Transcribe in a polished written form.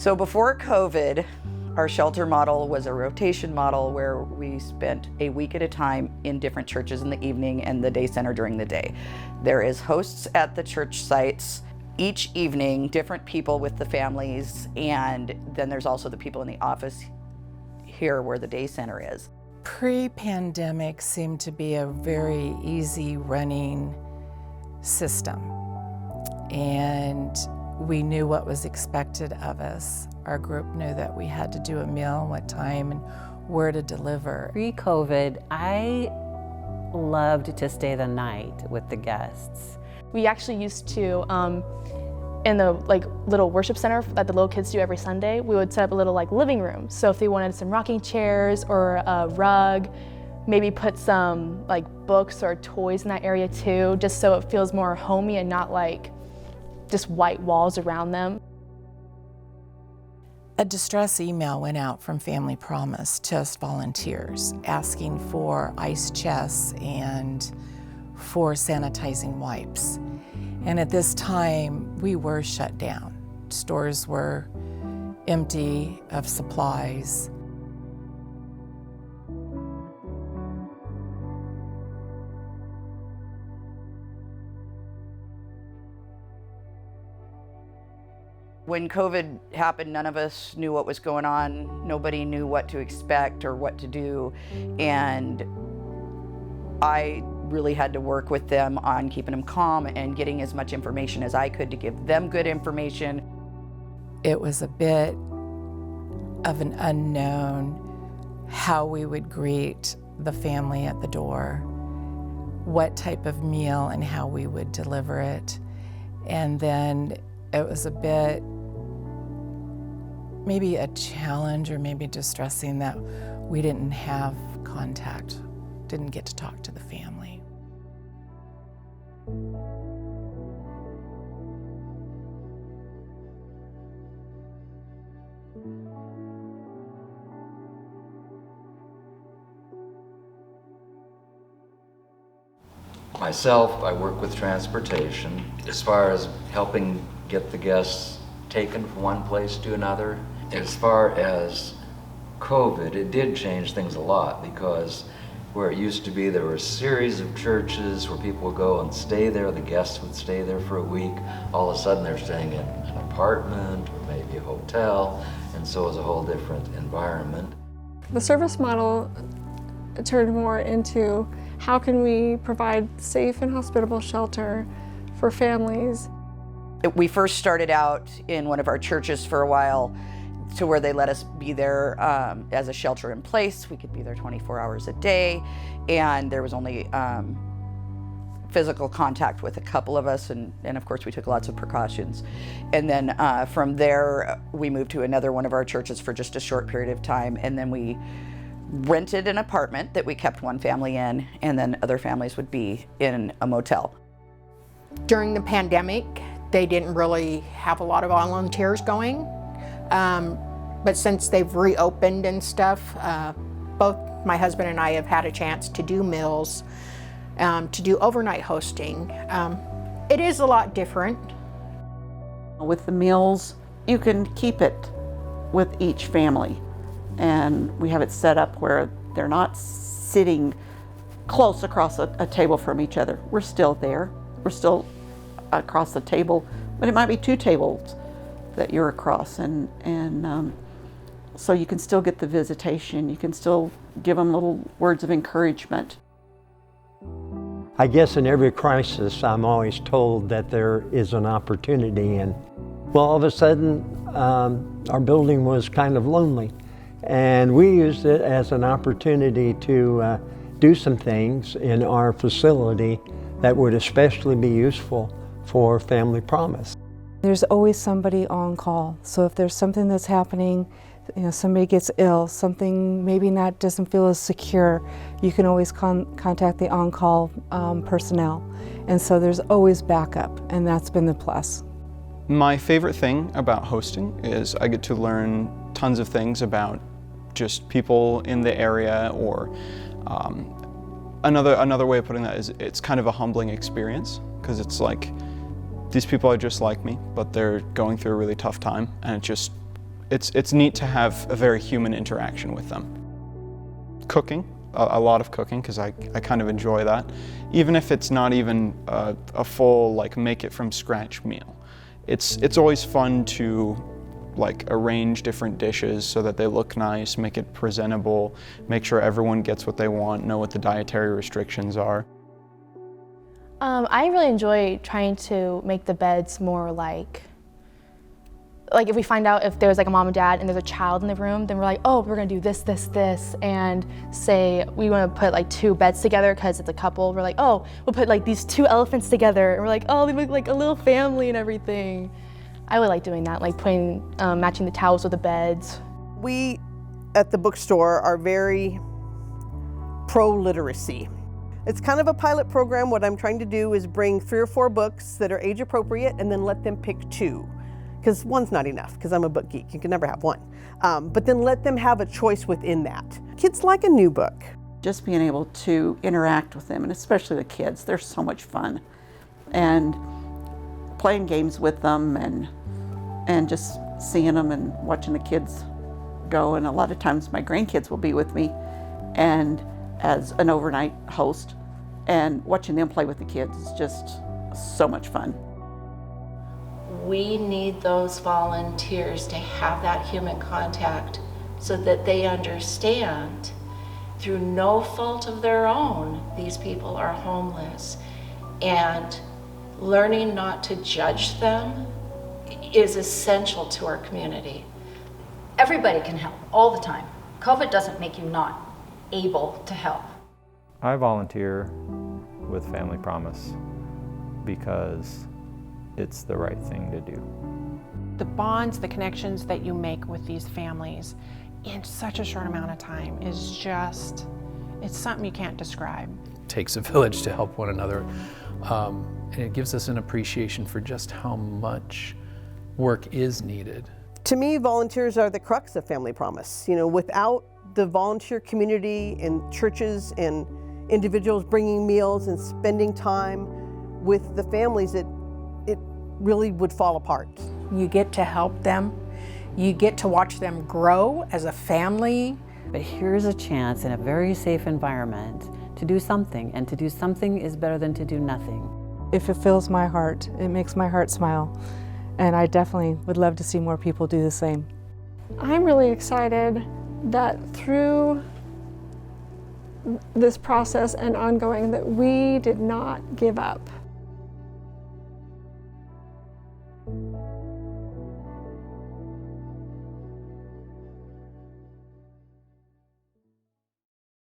So before COVID, our shelter model was a rotation model where we spent a week at a time in different churches in the evening and the day center during the day. There is hosts at the church sites each evening, different people with the families, and then there's also the people in the office here where the day center is. Pre-pandemic seemed to be a very easy running system, and we knew what was expected of us. Our group knew that we had to do a meal, what time, and where to deliver. Pre-COVID, I loved to stay the night with the guests. We actually used to, in the little worship center that the little kids do every Sunday, we would set up a little living room. So if they wanted some rocking chairs or a rug, maybe put some books or toys in that area too, just so it feels more homey and not just white walls around them. A distress email went out from Family Promise to us volunteers asking for ice chests and for sanitizing wipes. And at this time, we were shut down. Stores were empty of supplies. When COVID happened, none of us knew what was going on. Nobody knew what to expect or what to do. And I really had to work with them on keeping them calm and getting as much information as I could to give them good information. It was a bit of an unknown how we would greet the family at the door, what type of meal and how we would deliver it. And then it was a bit, maybe a challenge or maybe distressing that we didn't have contact, didn't get to talk to the family. Myself, I work with transportation as far as helping get the guests taken from one place to another. As far as COVID, it did change things a lot, because where it used to be there were a series of churches where people would go and stay there, the guests would stay there for a week. All of a sudden they're staying in an apartment or maybe a hotel, and so it was a whole different environment. The service model turned more into how can we provide safe and hospitable shelter for families. We first started out in one of our churches for a while to where they let us be there as a shelter in place. We could be there 24 hours a day, and there was only physical contact with a couple of us, and of course we took lots of precautions. And then from there we moved to another one of our churches for just a short period of time, and then we rented an apartment that we kept one family in, and then other families would be in a motel. During the pandemic, they didn't really have a lot of volunteers going, but since they've reopened and stuff, both my husband and I have had a chance to do meals, to do overnight hosting. It is a lot different. With the meals, you can keep it with each family, and we have it set up where they're not sitting close across a table from each other. We're still there. We're still across the table, but it might be 2 tables that you're across, and so you can still get the visitation. You can still give them little words of encouragement. I guess in every crisis, I'm always told that there is an opportunity, and well, all of a sudden, our building was kind of lonely, and we used it as an opportunity to do some things in our facility that would especially be useful for Family Promise. There's always somebody on call, so if there's something that's happening, somebody gets ill, something maybe doesn't feel as secure, you can always contact the on-call personnel. And so there's always backup, and that's been the plus. My favorite thing about hosting is I get to learn tons of things about just people in the area, or another way of putting that is it's kind of a humbling experience, because it's like these people are just like me, but they're going through a really tough time, and it just it's neat to have a very human interaction with them. Cooking, a lot of cooking, because I kind of enjoy that. Even if it's not even a full, like, make it from scratch meal. It's always fun to, like, arrange different dishes so that they look nice, make it presentable, make sure everyone gets what they want, know what the dietary restrictions are. I really enjoy trying to make the beds more like if we find out if there's like a mom and dad and there's a child in the room, then we're like, oh, we're gonna do this, this, this, and say we wanna put like 2 beds together because it's a couple. We're like, oh, we'll put like these 2 elephants together, and we're like, oh, they look like a little family and everything. I would like doing that, like putting, matching the towels with the beds. We at the bookstore are very pro-literacy. It's kind of a pilot program. What I'm trying to do is bring 3 or 4 books that are age appropriate and then let them pick 2. Because one's not enough, because I'm a book geek. You can never have one. But then let them have a choice within that. Kids like a new book. Just being able to interact with them, and especially the kids, they're so much fun. And playing games with them and just seeing them and watching the kids go. And a lot of times my grandkids will be with me and as an overnight host, and watching them play with the kids is just so much fun. We need those volunteers to have that human contact so that they understand through no fault of their own, these people are homeless. And learning not to judge them is essential to our community. Everybody can help all the time. COVID doesn't make you not able to help. I volunteer with Family Promise because it's the right thing to do. The bonds, the connections that you make with these families in such a short amount of time is just, it's something you can't describe. It takes a village to help one another, and it gives us an appreciation for just how much work is needed. To me, volunteers are the crux of Family Promise. You know, without the volunteer community and churches and individuals bringing meals and spending time with the families, it really would fall apart. You get to help them. You get to watch them grow as a family. But here's a chance in a very safe environment to do something, and to do something is better than to do nothing. If it fills my heart, it makes my heart smile. And I definitely would love to see more people do the same. I'm really excited that through this process and ongoing that we did not give up.